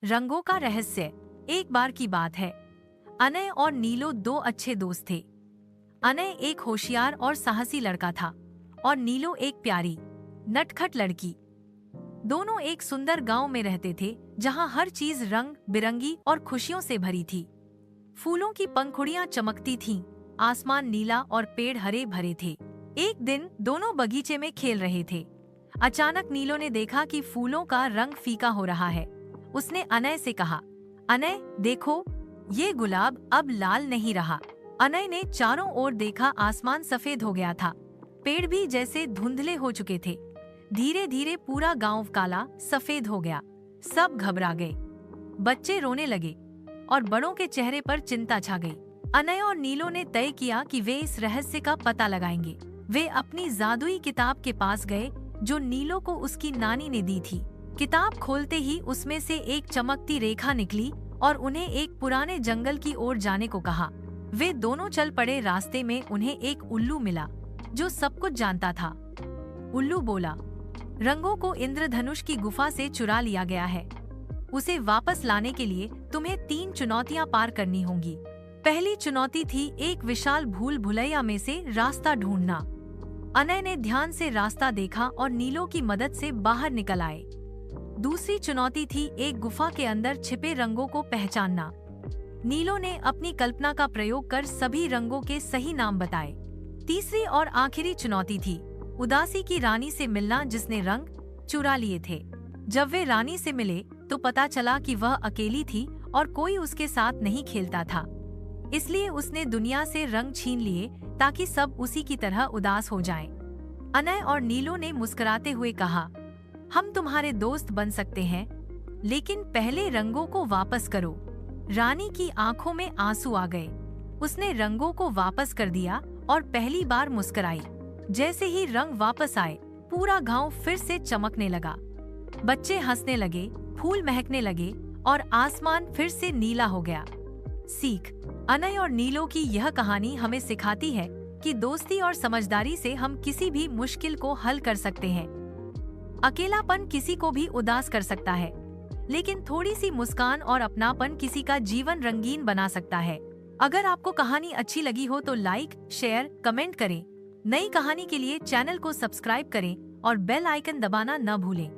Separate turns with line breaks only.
रंगों का रहस्य। एक बार की बात है, अनय और नीलो दो अच्छे दोस्त थे। अनय एक होशियार और साहसी लड़का था और नीलो एक प्यारी नटखट लड़की। दोनों एक सुंदर गांव में रहते थे जहां हर चीज रंग बिरंगी और खुशियों से भरी थी। फूलों की पंखुड़ियां चमकती थीं, आसमान नीला और पेड़ हरे भरे थे। एक दिन दोनों बगीचे में खेल रहे थे। अचानक नीलो ने देखा कि फूलों का रंग फीका हो रहा है। उसने अनय से कहा, अनय देखो, ये गुलाब अब लाल नहीं रहा। अनय ने चारों ओर देखा, आसमान सफेद हो गया था, पेड़ भी जैसे धुंधले हो चुके थे। धीरे धीरे पूरा गांव काला सफेद हो गया। सब घबरा गए, बच्चे रोने लगे और बड़ों के चेहरे पर चिंता छा गई। अनय और नीलो ने तय किया कि वे इस रहस्य का पता लगाएंगे। वे अपनी जादुई किताब के पास गए जो नीलो को उसकी नानी ने दी थी। किताब खोलते ही उसमें से एक चमकती रेखा निकली और उन्हें एक पुराने जंगल की ओर जाने को कहा। वे दोनों चल पड़े। रास्ते में उन्हें एक उल्लू मिला जो सब कुछ जानता था। उल्लू बोला, रंगों को इंद्रधनुष की गुफा से चुरा लिया गया है। उसे वापस लाने के लिए तुम्हें 3 चुनौतियां पार करनी होंगी। पहली चुनौती थी एक विशाल भूल भुलैया में से रास्ता ढूंढना। अनय ने ध्यान से रास्ता देखा और नीलो की मदद से बाहर निकल आए। दूसरी चुनौती थी एक गुफा के अंदर छिपे रंगों को पहचानना। नीलो ने अपनी कल्पना का प्रयोग कर सभी रंगों के सही नाम बताए। तीसरी और आखिरी चुनौती थी उदासी की रानी से मिलना जिसने रंग चुरा लिए थे। जब वे रानी से मिले तो पता चला कि वह अकेली थी और कोई उसके साथ नहीं खेलता था। इसलिए उसने दुनिया से रंग छीन लिए ताकि सब उसी की तरह उदास हो जाएं। अनय और नीलो ने मुस्कुराते हुए कहा, हम तुम्हारे दोस्त बन सकते हैं, लेकिन पहले रंगों को वापस करो। रानी की आंखों में आंसू आ गए। उसने रंगों को वापस कर दिया और पहली बार मुस्कुराई। जैसे ही रंग वापस आए, पूरा गांव फिर से चमकने लगा। बच्चे हंसने लगे, फूल महकने लगे और आसमान फिर से नीला हो गया। सीख, अनय और नीलो की यह कहानी हमें सिखाती है कि दोस्ती और समझदारी से हम किसी भी मुश्किल को हल कर सकते हैं। अकेलापन किसी को भी उदास कर सकता है, लेकिन थोड़ी सी मुस्कान और अपनापन किसी का जीवन रंगीन बना सकता है। अगर आपको कहानी अच्छी लगी हो तो लाइक, शेयर, कमेंट करें। नई कहानी के लिए चैनल को सब्सक्राइब करें और बेल आइकन दबाना न भूलें।